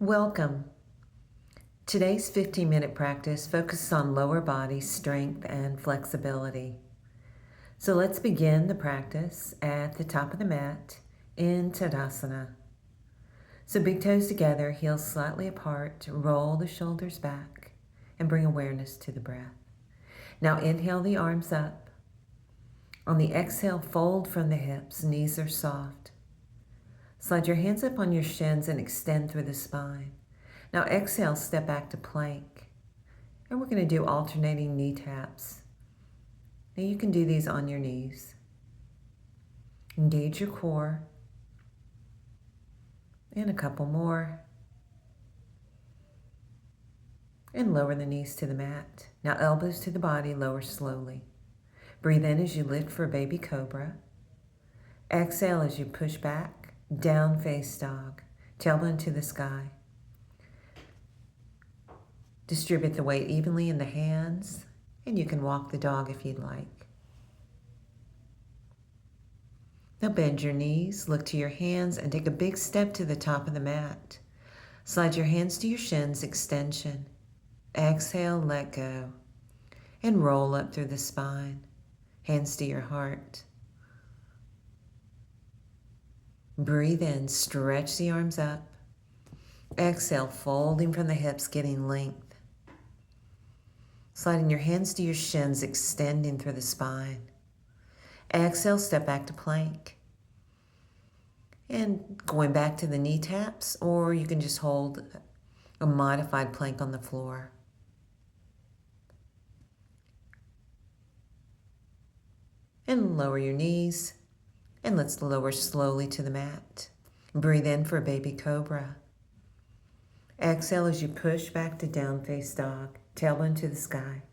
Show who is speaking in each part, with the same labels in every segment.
Speaker 1: Welcome. Today's 15-minute practice focuses on lower body strength and flexibility. So let's begin the practice at the top of the mat in Tadasana. So big toes together, heels slightly apart, roll the shoulders back, and bring awareness to the breath. Now inhale the arms up. On the exhale, fold from the hips, knees are soft. Slide your hands up on your shins and extend through the spine. Now exhale, step back to plank. And we're going to do alternating knee taps. Now you can do these on your knees. Engage your core. And a couple more. And lower the knees to the mat. Now elbows to the body, lower slowly. Breathe in as you lift for baby cobra. Exhale as you push back, down face dog, tailbone to the sky. Distribute the weight evenly in the hands, and you can walk the dog if you'd like. Now bend your knees, look to your hands, and take a big step to the top of the mat. Slide your hands to your shins, extension. Exhale, let go. And roll up through the spine. Hands to your heart. Breathe in, stretch the arms up. Exhale, folding from the hips, getting length. Sliding your hands to your shins, extending through the spine. Exhale, step back to plank. And going back to the knee taps, or you can just hold a modified plank on the floor. And lower your knees, and let's lower slowly to the mat. Breathe in for baby cobra. Exhale as you push back to down face dog, tailbone to the sky.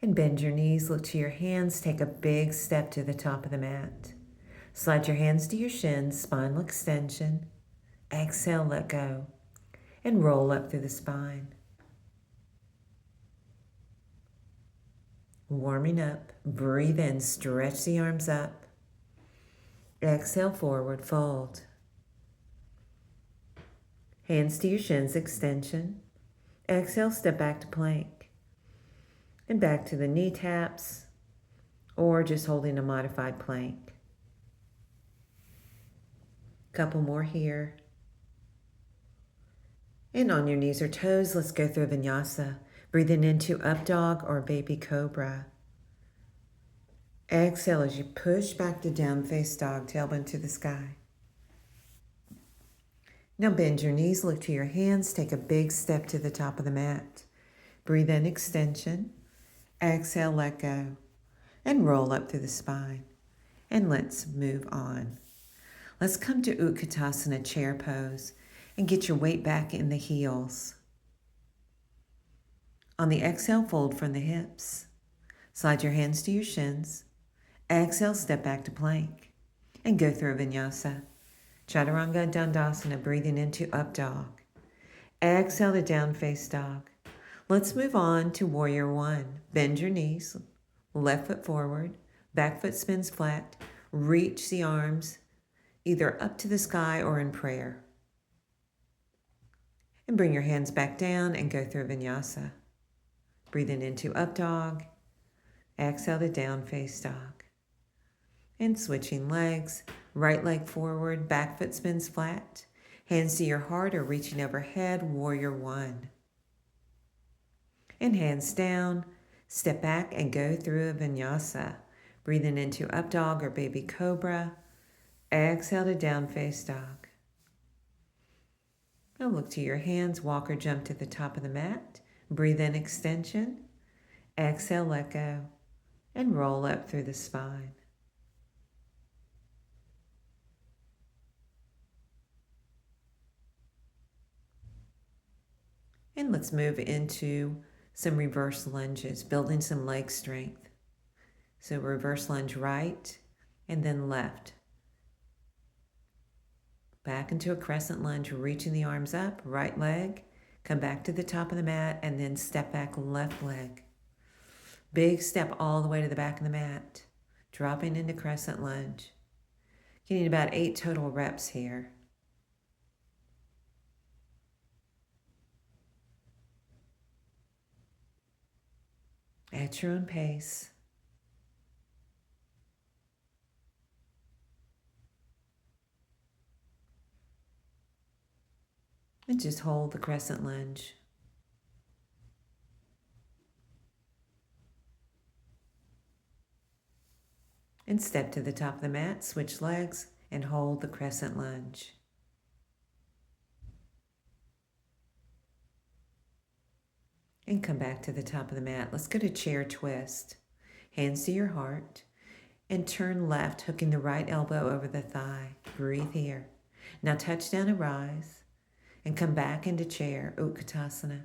Speaker 1: And bend your knees, look to your hands, take a big step to the top of the mat. Slide your hands to your shins, spinal extension. Exhale, let go, and roll up through the spine. Warming up, breathe in, stretch the arms up. Exhale, forward fold. Hands to your shins, extension. Exhale, step back to plank. And back to the knee taps, or just holding a modified plank. Couple more here. And on your knees or toes, let's go through vinyasa. Breathing into up dog or baby cobra. Exhale as you push back to down face dog, tailbone to the sky. Now bend your knees, look to your hands, take a big step to the top of the mat. Breathe in, extension. Exhale, let go. And roll up through the spine. And let's move on. Let's come to Utkatasana, chair pose, and get your weight back in the heels. On the exhale, fold from the hips. Slide your hands to your shins. Exhale, step back to plank. And go through vinyasa. Chaturanga Dandasana, breathing into up dog. Exhale to down face dog. Let's move on to warrior one. Bend your knees, left foot forward, back foot spins flat. Reach the arms either up to the sky or in prayer. And bring your hands back down and go through vinyasa. Breathing into up dog. Exhale to down face dog. And switching legs, right leg forward, back foot spins flat. Hands to your heart or reaching overhead, warrior one. And hands down, step back and go through a vinyasa. Breathing into up dog or baby cobra. Exhale to down face dog. Now look to your hands, walk or jump to the top of the mat. Breathe in, extension. Exhale, let go. And roll up through the spine. And let's move into some reverse lunges, building some leg strength. So reverse lunge right and then left. Back into a crescent lunge, reaching the arms up, right leg. Come back to the top of the mat and then step back left leg. Big step all the way to the back of the mat. Dropping into crescent lunge. You need about 8 total reps here. At your own pace. And just hold the crescent lunge. And step to the top of the mat, switch legs, and hold the crescent lunge. And come back to the top of the mat. Let's go to chair twist. Hands to your heart. And turn left, hooking the right elbow over the thigh. Breathe here. Now touch down and rise. And come back into chair, Utkatasana.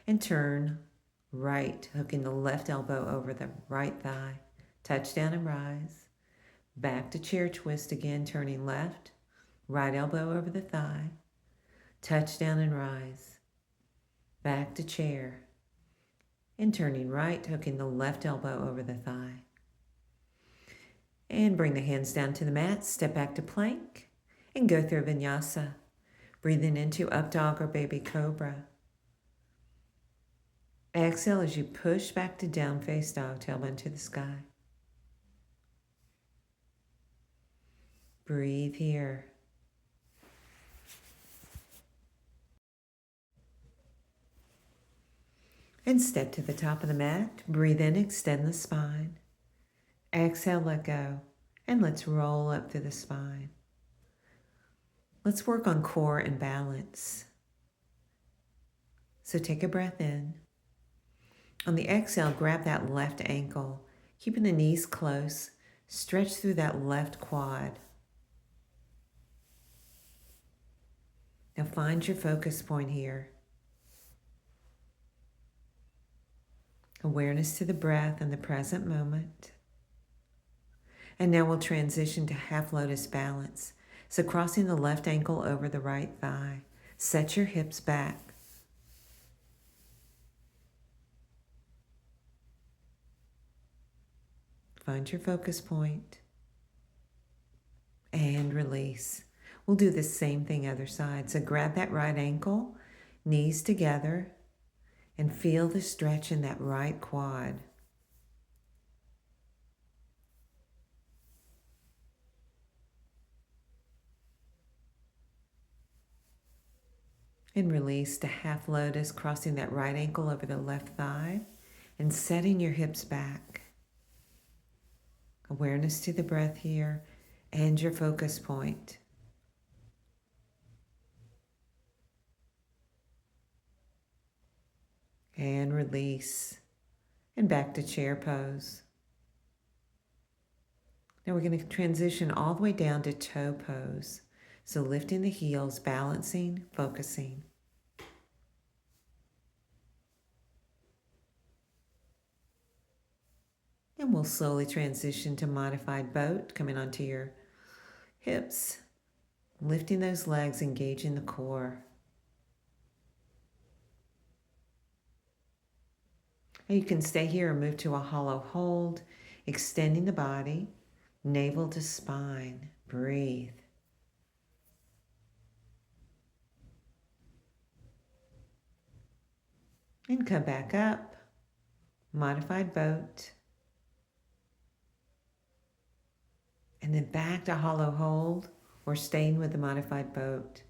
Speaker 1: And turn right, hooking the left elbow over the right thigh. Touch down and rise. Back to chair twist again, turning left. Right elbow over the thigh. Touch down and rise. Back to chair. And turning right, hooking the left elbow over the thigh. And bring the hands down to the mat, step back to plank, and go through vinyasa. Breathing into up dog or baby cobra. Exhale as you push back to down face dog, tailbone to the sky. Breathe here. And step to the top of the mat. Breathe in, extend the spine. Exhale, let go. And let's roll up through the spine. Let's work on core and balance. So take a breath in. On the exhale, grab that left ankle, keeping the knees close. Stretch through that left quad. Now find your focus point here. Awareness to the breath and the present moment. And now we'll transition to half lotus balance. So crossing the left ankle over the right thigh. Set your hips back. Find your focus point. And release. We'll do the same thing other side. So grab that right ankle, knees together, and feel the stretch in that right quad. And release to half lotus, crossing that right ankle over the left thigh and setting your hips back. Awareness to the breath here and your focus point. And release. And back to chair pose. Now we're going to transition all the way down to toe pose. So lifting the heels, balancing, focusing. And we'll slowly transition to modified boat, coming onto your hips, lifting those legs, engaging the core. And you can stay here or move to a hollow hold, extending the body, navel to spine. Breathe. And come back up, modified boat. And then back to hollow hold or staying with the modified boat.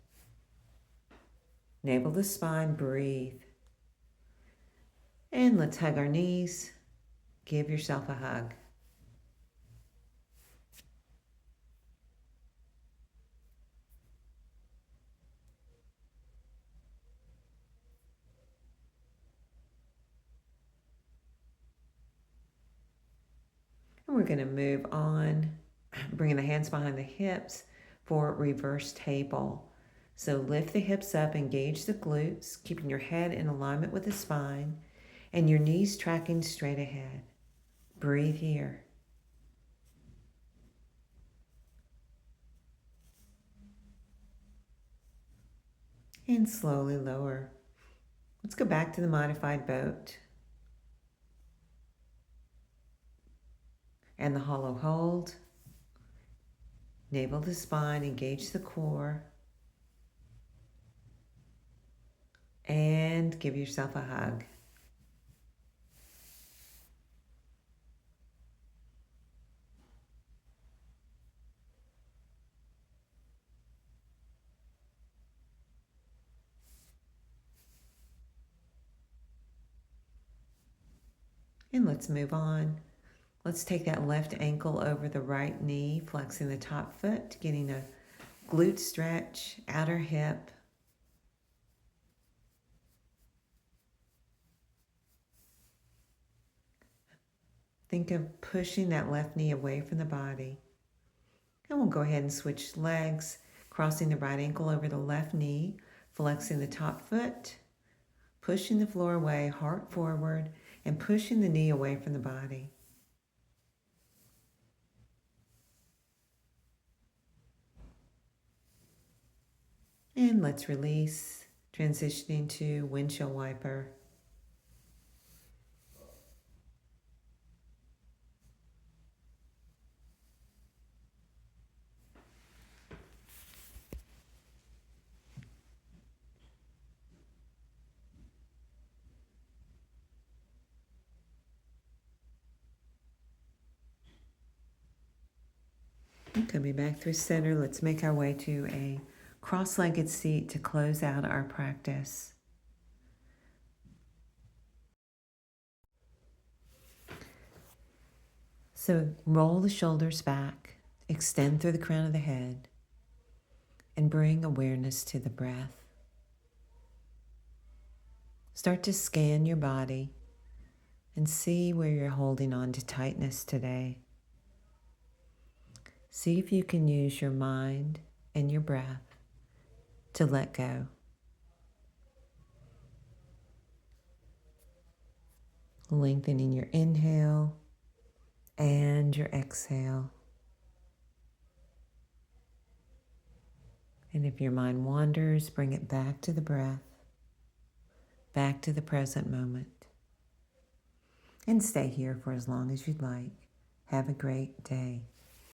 Speaker 1: Navel to spine, breathe. And let's hug our knees. Give yourself a hug. And we're going to move on, bringing the hands behind the hips for reverse table. So lift the hips up, engage the glutes, keeping your head in alignment with the spine and your knees tracking straight ahead. Breathe here. And slowly lower. Let's go back to the modified boat. And the hollow hold. Navel to spine, engage the core, and give yourself a hug. And let's move on. Let's take that left ankle over the right knee, flexing the top foot, getting a glute stretch, outer hip. Think of pushing that left knee away from the body. And we'll go ahead and switch legs, crossing the right ankle over the left knee, flexing the top foot, pushing the floor away, heart forward, and pushing the knee away from the body. And let's release, transitioning to windshield wiper. Coming back through center, let's make our way to a cross-legged seat to close out our practice. So roll the shoulders back, extend through the crown of the head, and bring awareness to the breath. Start to scan your body and see where you're holding on to tightness today. See if you can use your mind and your breath to let go. Lengthening your inhale and your exhale. And if your mind wanders, bring it back to the breath, back to the present moment. And stay here for as long as you'd like. Have a great day.